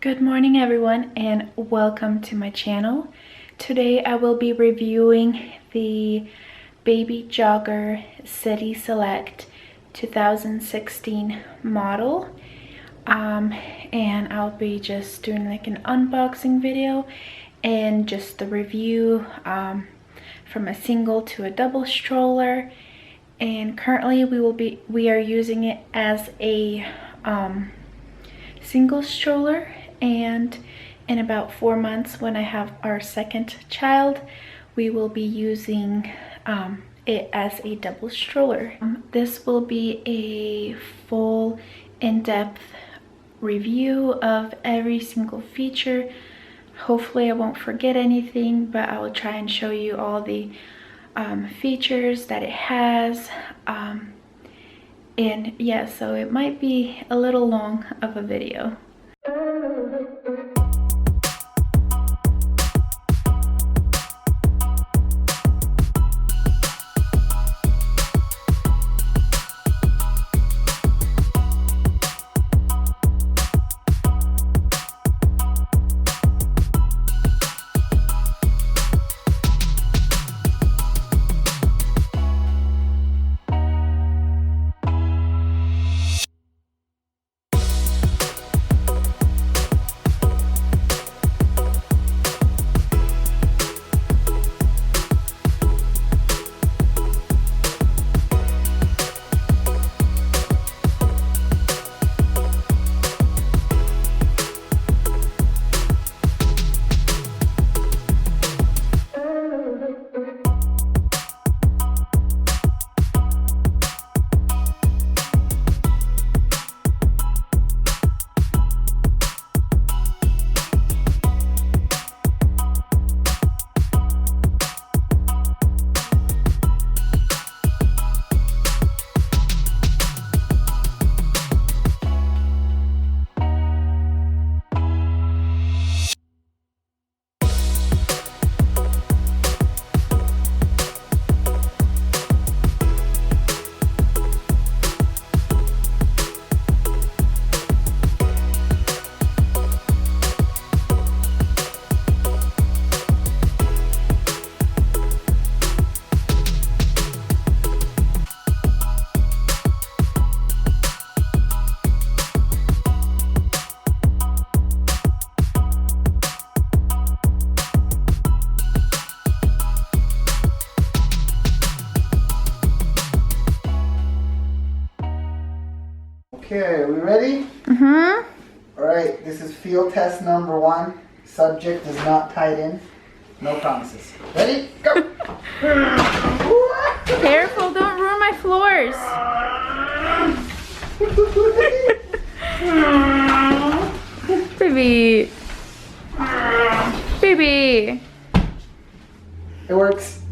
Good morning everyone and welcome to my channel. Today I will be reviewing the Baby Jogger City Select 2016 model and I'll be just doing like an unboxing video and just the review from a single to a double stroller. And currently we are using it as a single stroller, and in about 4 months when I have our second child we will be using it as a double stroller. This will be a full in-depth review of every single feature. Hopefully I won't forget anything, but I will try and show you all the features that it has. And yeah, so it might be a little long of a video. Okay, are we ready? Mm-hmm. Alright, this is field test number 1. Subject is not tied in. No promises. Ready? Go! Careful, don't ruin my floors. Baby. Baby. It works.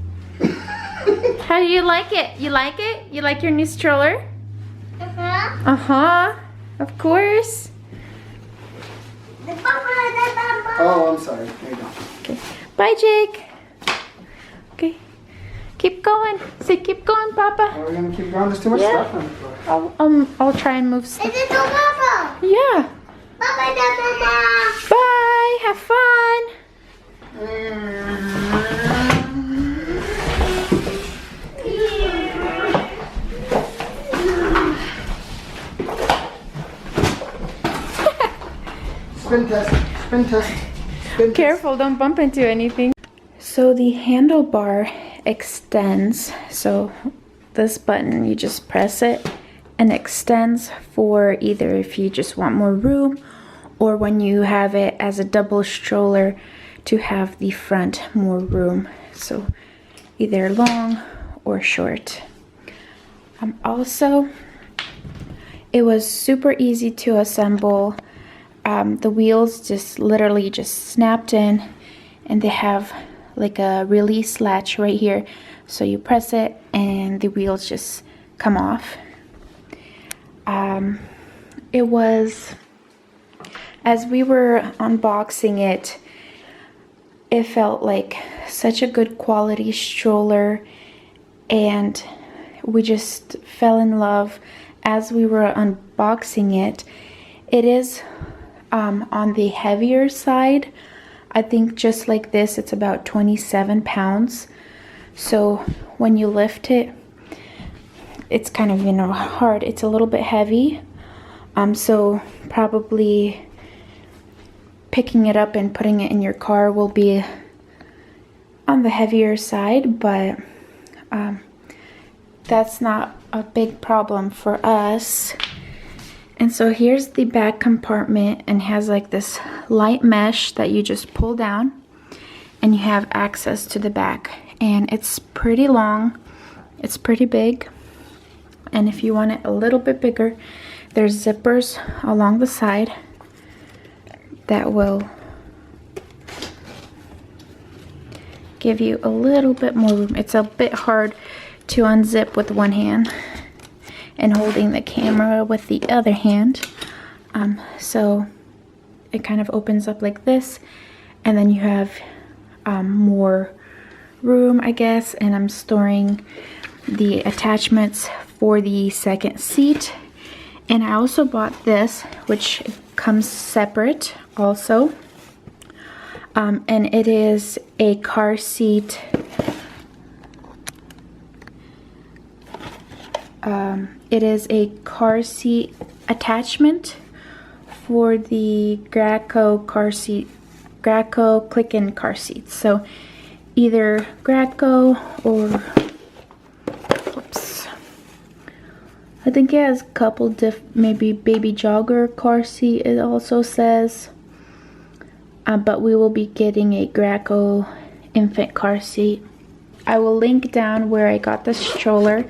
How do you like it? You like it? You like your new stroller? Uh-huh. Of course. Oh, I'm sorry. There you go. Okay. Bye, Jake. Okay. Keep going. Say, keep going, Papa. Are we gonna keep going? There's too much stuff on the floor. I'll try and move stuff. Is it to Papa? Yeah. Bye-bye, Mama. Bye. Have fun. Spin test. Spin test. Spin Careful, don't bump into anything. So the handlebar extends. So this button, you just press it and extends for either if you just want more room or when you have it as a double stroller to have the front more room. So either long or short. Also, it was super easy to assemble. The wheels just literally just snapped in, and they have like a release latch right here, so you press it and the wheels just come off. It was, as we were unboxing it, it felt like such a good quality stroller, and we just fell in love as we were unboxing it. It is on the heavier side. I think just like this, it's about 27 pounds. So when you lift it, it's kind of, hard. It's a little bit heavy. So probably picking it up and putting it in your car will be on the heavier side, but that's not a big problem for us. And so here's the back compartment, and has like this light mesh that you just pull down, and you have access to the back. And it's pretty long, it's pretty big, and if you want it a little bit bigger, there's zippers along the side that will give you a little bit more room. It's a bit hard to unzip with one hand and holding the camera with the other hand. So it kind of opens up like this, and then you have more room, I guess, and I'm storing the attachments for the second seat. And I also bought this, which comes separate also, and it is a car seat. It is a car seat attachment for the Graco car seat, Graco click-in car seats. So either Graco or, whoops, I think it has a couple maybe Baby Jogger car seat, it also says. But we will be getting a Graco infant car seat. I will link down where I got the stroller.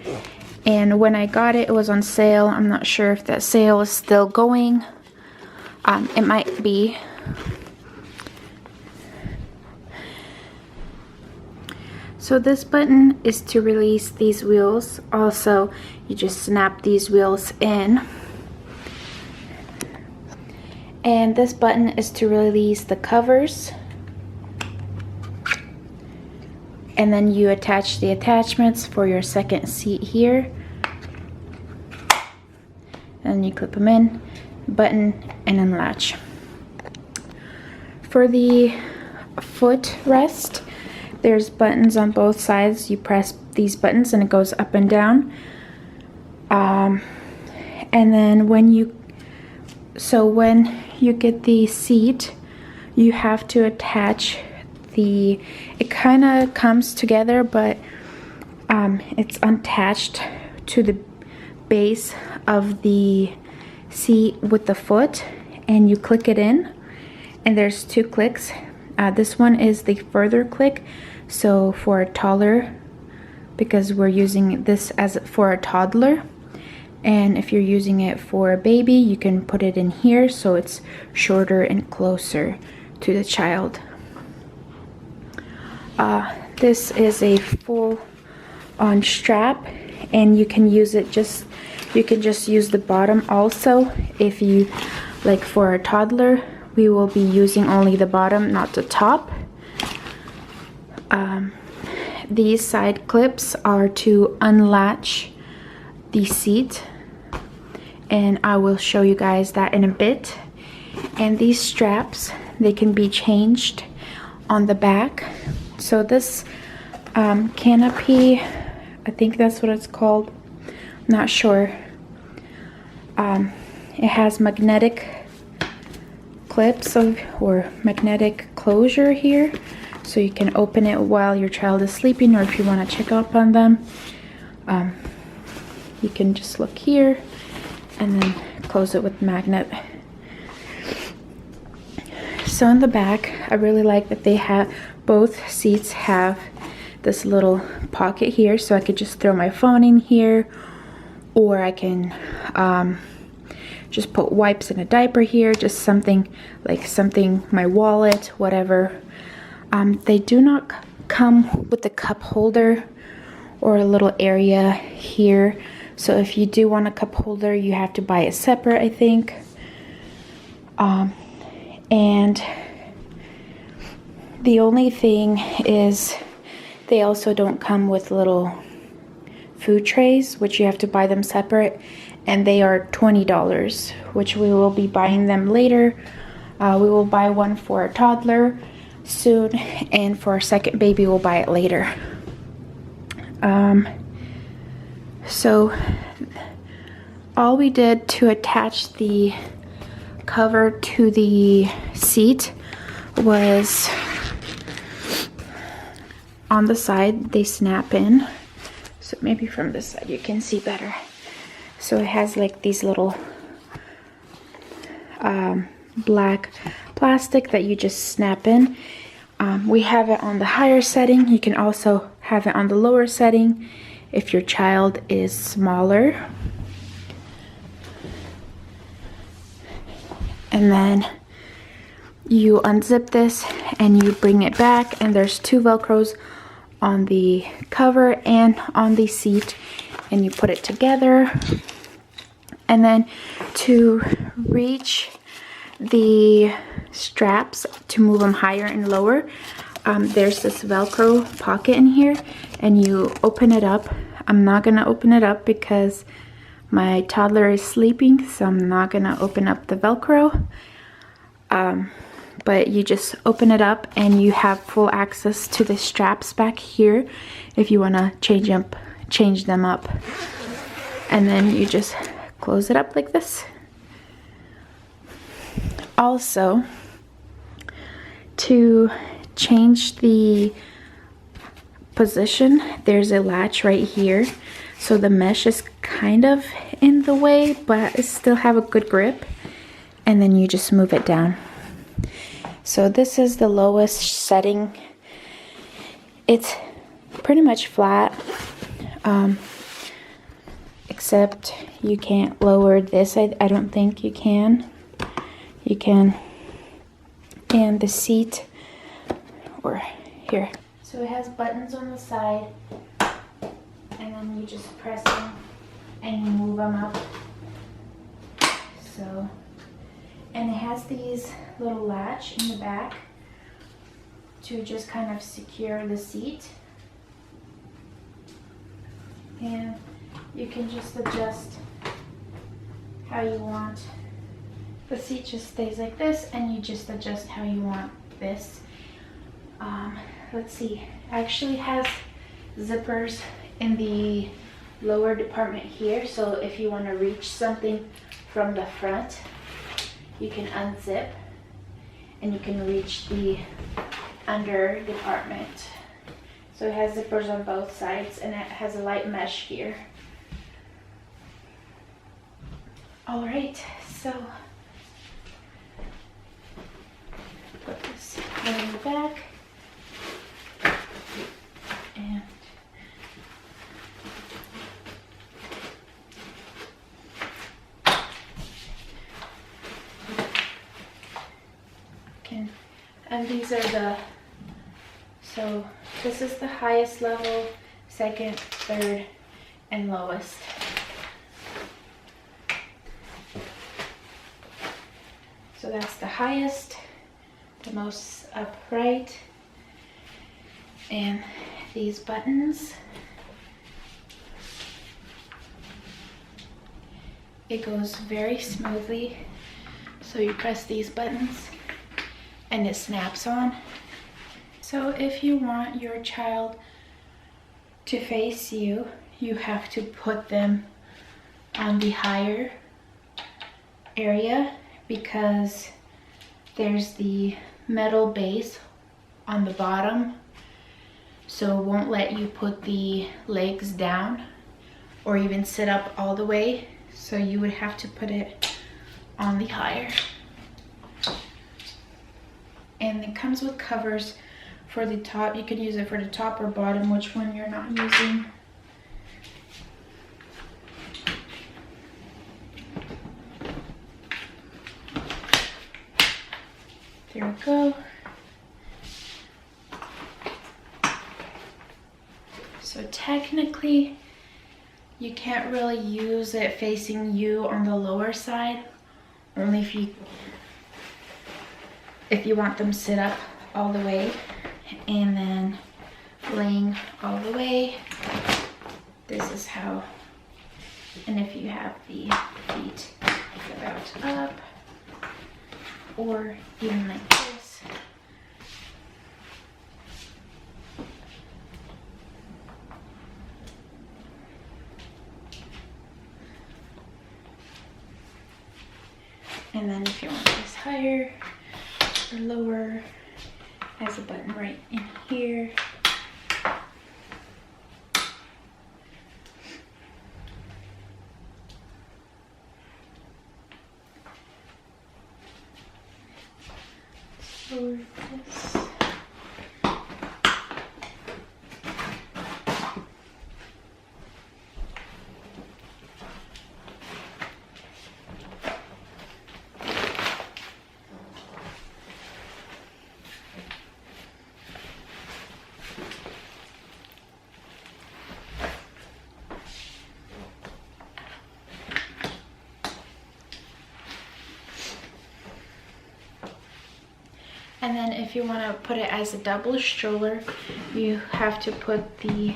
And when I got it, it was on sale. I'm not sure if that sale is still going. It might be. So this button is to release these wheels. Also, you just snap these wheels in. And this button is to release the covers. And then you attach the attachments for your second seat here. And you clip them in, button, and unlatch. For the footrest, there's buttons on both sides. You press these buttons and it goes up and down. And then when you get the seat, you have to attach it kind of comes together, but it's attached to the base of the seat with the foot, and you click it in, and there's 2 clicks. This one is the further click, so for a taller, because we're using this as for a toddler, and if you're using it for a baby, you can put it in here so it's shorter and closer to the child. This is a full on strap, and you can use it you can just use the bottom also. If you like, for a toddler, we will be using only the bottom, not the top. These side clips are to unlatch the seat, and I will show you guys that in a bit. And these straps, they can be changed on the back. So this canopy, I think that's what it's called, not sure. It has magnetic clips or magnetic closure here, so you can open it while your child is sleeping, or if you want to check up on them. You can just look here and then close it with magnet. So in the back, I really like that they have, both seats have this little pocket here, so I could just throw my phone in here, or I can just put wipes and a diaper here, just something, my wallet, whatever. They do not come with a cup holder or a little area here, so if you do want a cup holder, you have to buy it separate, I think. And the only thing is they also don't come with little food trays, which you have to buy them separate, and they are $20, which we will be buying them later. We will buy one for a toddler soon, and for our second baby we'll buy it later. So all we did to attach the cover to the seat was on the side, they snap in. So maybe from this side you can see better. So it has like these little black plastic that you just snap in. We have it on the higher setting. You can also have it on the lower setting if your child is smaller. And then you unzip this and you bring it back, and there's two Velcros on the cover and on the seat, and you put it together. And then to reach the straps, to move them higher and lower, there's this Velcro pocket in here, and you open it up. I'm not gonna open it up because my toddler is sleeping, so I'm not gonna open up the Velcro. But you just open it up and you have full access to the straps back here if you wanna change them up. And then you just close it up like this. Also, to change the position, there's a latch right here. So the mesh is kind of in the way, but it still have a good grip. And then you just move it down. So this is the lowest setting. It's pretty much flat, except you can't lower this. I don't think you can. You can. And the seat, or here. So it has buttons on the side, and then you just press them and you move them up. So, and it has these little latch in the back to just kind of secure the seat. And you can just adjust how you want. The seat just stays like this, and you just adjust how you want this. Let's see, it actually has zippers in the lower department here, so if you want to reach something from the front, you can unzip and you can reach the under department. So it has zippers on both sides, and it has a light mesh here. All right, so put this in the back, and and these are the, so this is the highest level, second, third, and lowest. So that's the highest, the most upright, and these buttons, it goes very smoothly. So you press these buttons and it snaps on. So if you want your child to face you, you have to put them on the higher area, because there's the metal base on the bottom, so it won't let you put the legs down or even sit up all the way. So you would have to put it on the higher. And it comes with covers for the top. You can use it for the top or bottom, which one you're not using. There we go. So technically, you can't really use it facing you on the lower side, only if you want them sit up all the way and then laying all the way. This is how, and if you have the feet about up, or even like this. And then if you want this higher or lower, there's a button right in here. Lower this. And then if you want to put it as a double stroller, you have to put the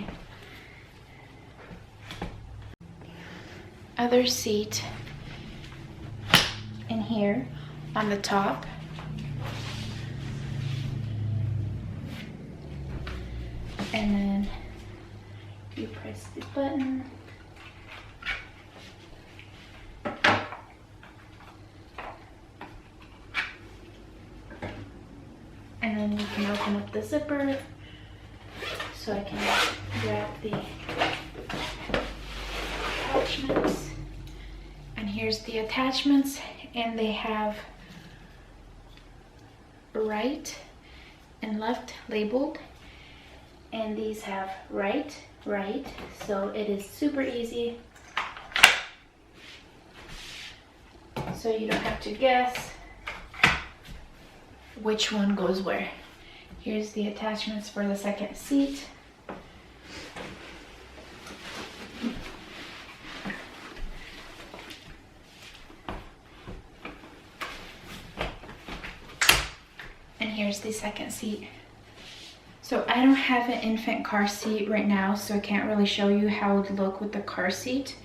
other seat in here on the top. And then you press the button. And then you can open up the zipper so I can grab the attachments. And here's the attachments, and they have right and left labeled, and these have right, so it is super easy. So you don't have to guess which one goes where. Here's the attachments for the second seat. And here's the second seat. So I don't have an infant car seat right now, so I can't really show you how it would look with the car seat,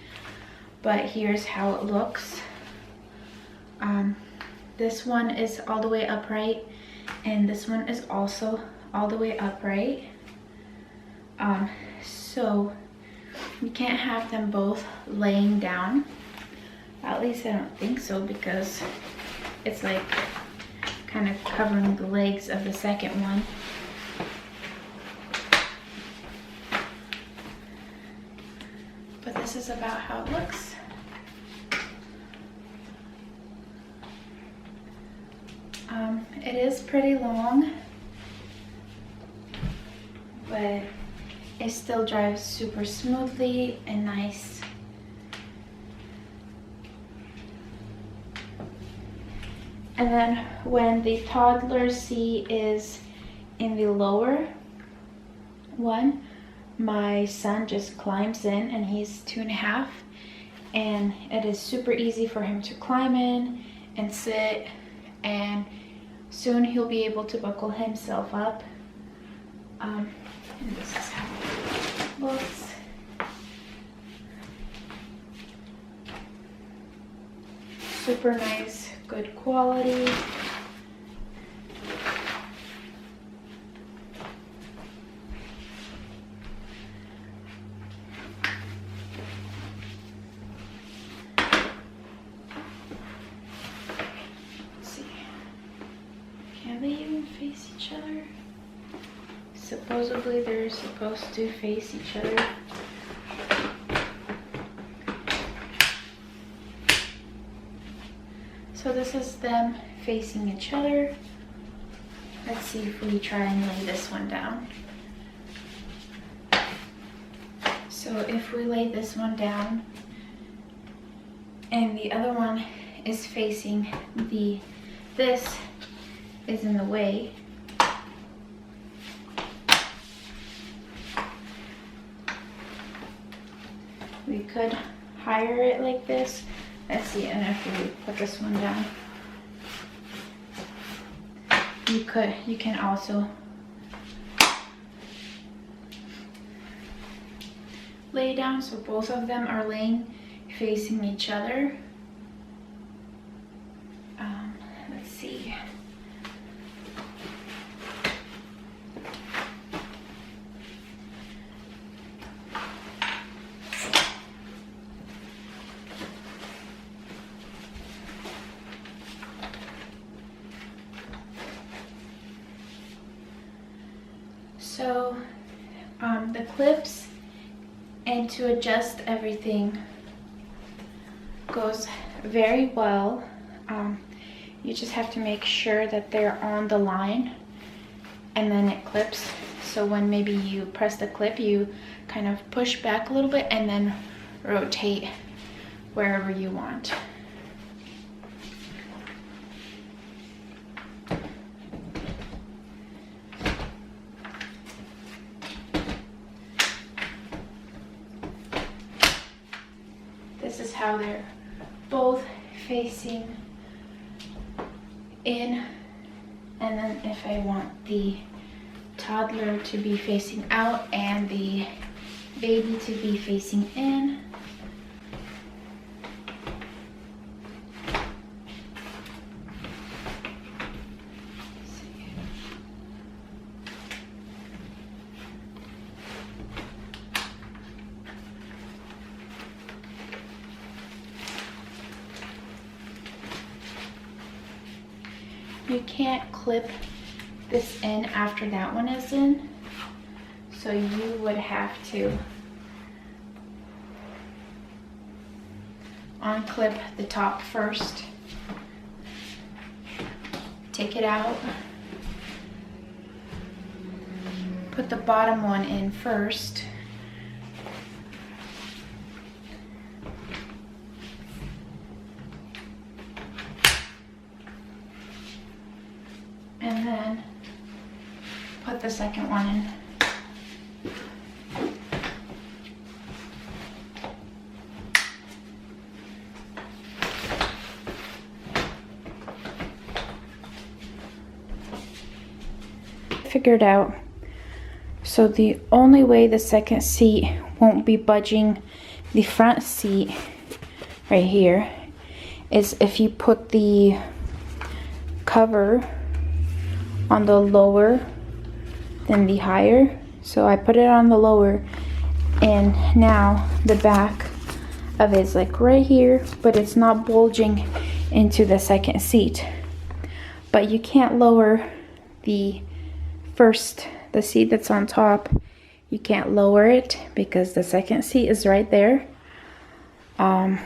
but here's how it looks. This one is all the way upright, and this one is also all the way upright. So you can't have them both laying down. At least I don't think so, because it's like kind of covering the legs of the second one. But this is about how it looks. It is pretty long, but it still drives super smoothly and nice. And then when the toddler seat is in the lower one, my son just climbs in, and he's 2.5, and it is super easy for him to climb in and sit, and soon he'll be able to buckle himself up. And this is how it looks. Super nice, good quality. Can they even face each other? Supposedly they're supposed to face each other. So this is them facing each other. Let's see if we try and lay this one down. So if we lay this one down and the other one is facing this is in the way, we could higher it like this. Let's see, and if we put this one down, you can also lay down so both of them are laying facing each other. Let's see. So the clips and to adjust everything goes very well. You just have to make sure that they're on the line and then it clips. So when maybe you press the clip, you kind of push back a little bit and then rotate wherever you want. This is how they're both facing in, and then if I want the toddler to be facing out and the baby to be facing in, you can't clip this in after that one is in, so you would have to unclip the top first, take it out, put the bottom one in first, and then put the second one in. Figured out. So the only way the second seat won't be budging the front seat right here is if you put the cover on the lower than the higher. So I put it on the lower, and now the back of it is like right here, but it's not bulging into the second seat. But you can't lower the seat that's on top. You can't lower it because the second seat is right there. And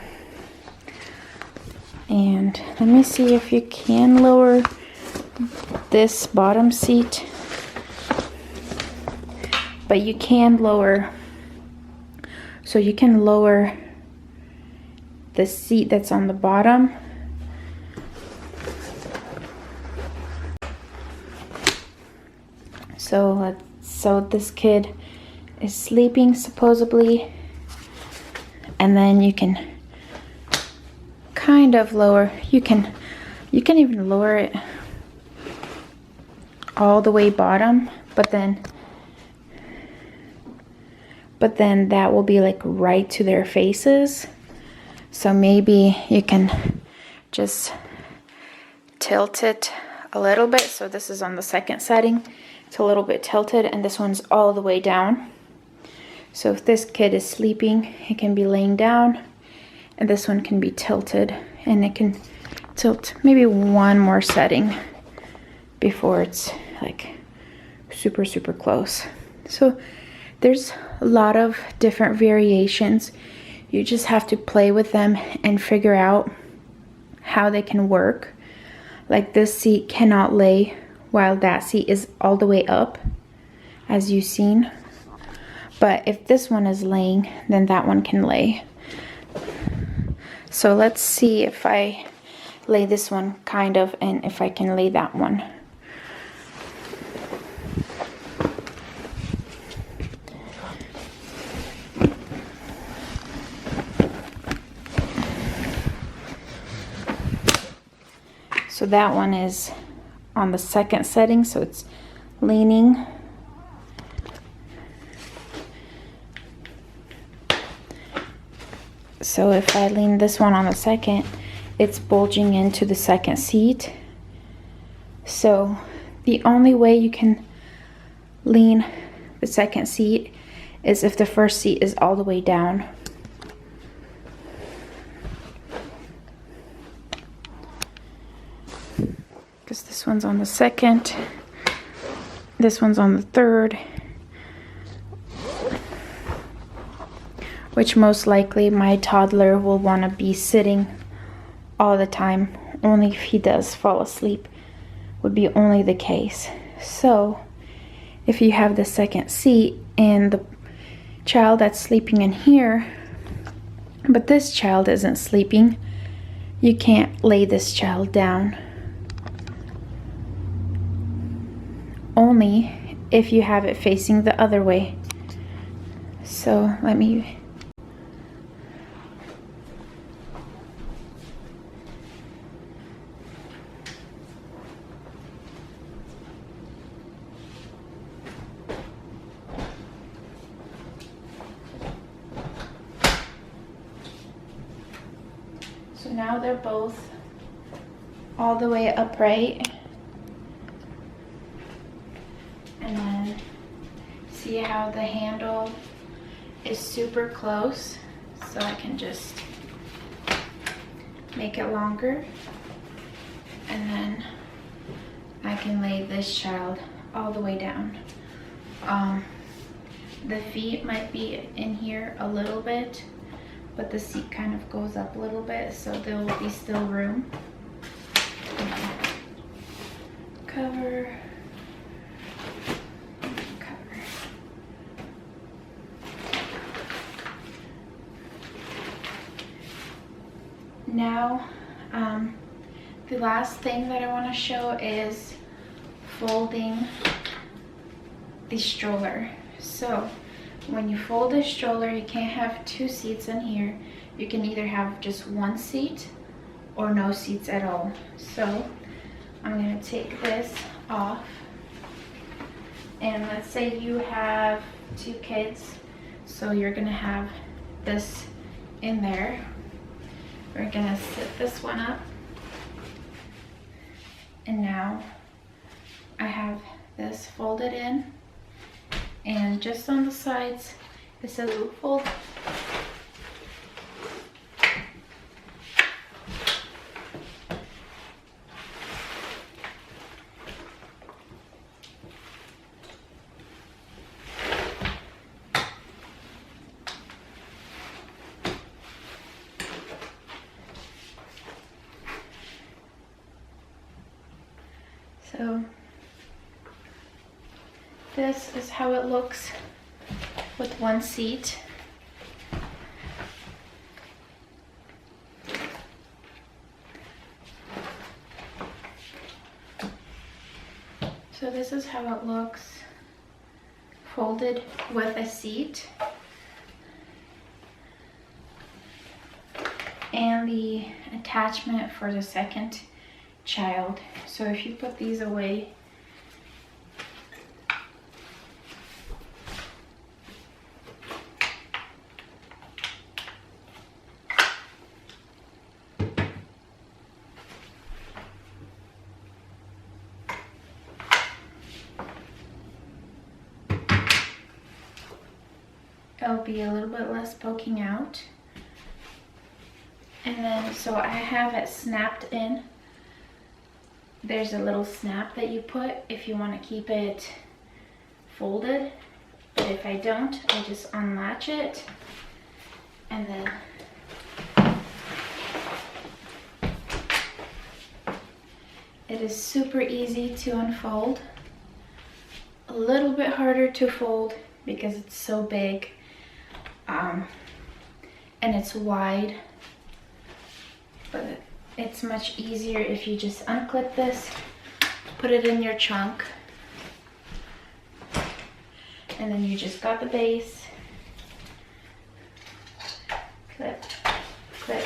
let me see if you can lower this bottom seat, but you can lower, so you can lower the seat that's on the bottom. So this kid is sleeping supposedly, and then you can kind of lower, you can even lower it all the way bottom, but then that will be like right to their faces. So maybe you can just tilt it a little bit. So this is on the second setting. It's a little bit tilted, and this one's all the way down. So if this kid is sleeping, it can be laying down, and this one can be tilted, and it can tilt maybe one more setting before it's like super close. So there's a lot of different variations. You just have to play with them and figure out how they can work. Like this seat cannot lay while that seat is all the way up, as you've seen. But if this one is laying, then that one can lay. So let's see if I lay this one kind of, and if I can lay that one. So that one is on the second setting, so it's leaning. So if I lean this one on the second, it's bulging into the second seat. So the only way you can lean the second seat is if the first seat is all the way down. Because this one's on the second. this one's on the 3rd, which most likely my toddler will want to be sitting all the time. Only if he does fall asleep would be only the case. So if you have the 2nd seat and the child that's sleeping in here, but this child isn't sleeping, you can't lay this child down. Only if you have it facing the other way. So let me... So now they're both all the way upright. And then see how the handle is super close, so I can just make it longer, and then I can lay this child all the way down. The feet might be in here a little bit, but the seat kind of goes up a little bit, so there will be still room. Cover. Now, the last thing that I want to show is folding the stroller. So when you fold the stroller, you can't have 2 seats in here. You can either have just 1 seat or no seats at all. So I'm going to take this off, and let's say you have 2 kids, so you're going to have this in there. We're gonna sit this one up, and now I have this folded in, and just on the sides it says fold. So this is how it looks with 1 seat. So this is how it looks folded with a seat. And the attachment for the 2nd child. So if you put these away, it'll be a little bit less poking out. And then, so I have it snapped in. There's a little snap that you put if you want to keep it folded, but if I don't, I just unlatch it, and then it is super easy to unfold. A little bit harder to fold because it's so big, and it's wide, but it's much easier if you just unclip this, put it in your trunk, and then you just got the base, clip, clip,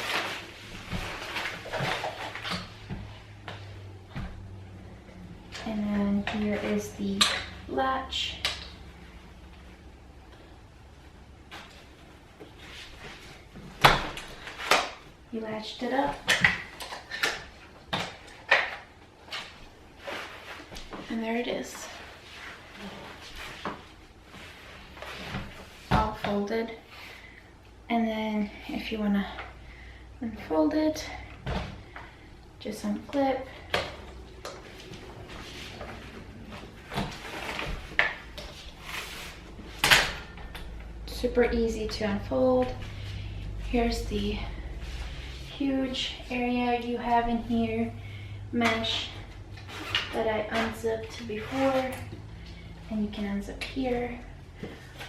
and then here is the latch. You latched it up. And there it is. All folded. And then if you want to unfold it, just unclip. super easy to unfold. Here's the huge area you have in here, mesh that I unzipped before, and you can unzip here.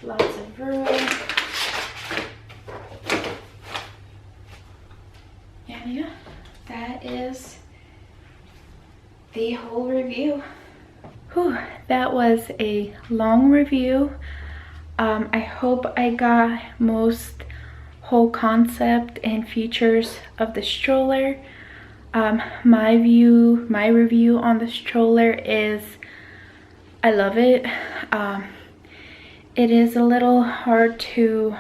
Lots of room. And yeah, that is the whole review. Whew, that was a long review. I hope I got most whole concept and features of the stroller. My review on the stroller is I love it. It is a little hard to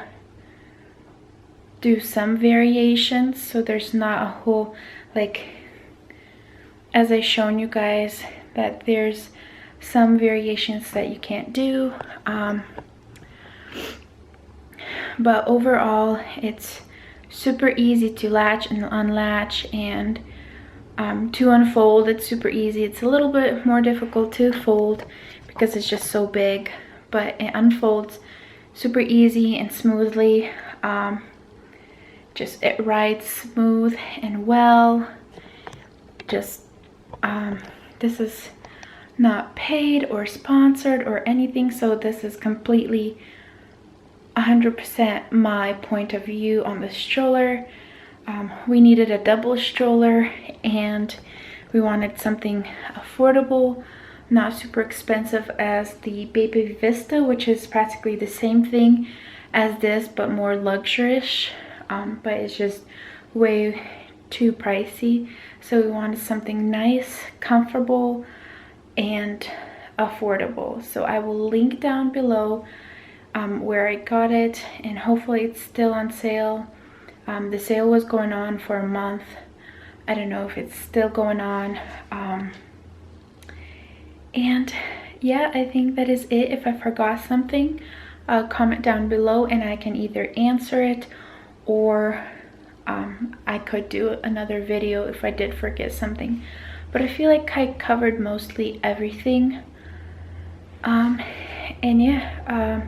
do some variations, so there's not a whole, like, as I shown you guys, that there's some variations that you can't do. But overall, it's super easy to latch and unlatch, and to unfold, it's super easy. It's a little bit more difficult to fold because it's just so big, but it unfolds super easy and smoothly. Just it rides smooth and well. Just this is not paid or sponsored or anything, so this is completely 100% my point of view on the stroller. We needed a double stroller and we wanted something affordable, not super expensive as the Baby Vista, which is practically the same thing as this but more luxurious, but it's just way too pricey. So we wanted something nice, comfortable, and affordable. So I will link down below where I got it, and hopefully it's still on sale. The sale was going on for a month. I don't know if it's still going on. And yeah, I think that is it. If I forgot something, comment down below and I can either answer it, or I could do another video if I did forget something. But I feel like I covered mostly everything. And yeah,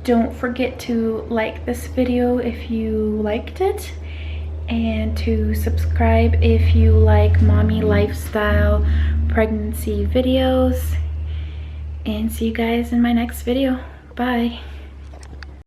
don't forget to like this video if you liked it, and to subscribe if you like mommy lifestyle pregnancy videos. And see you guys in my next video. Bye.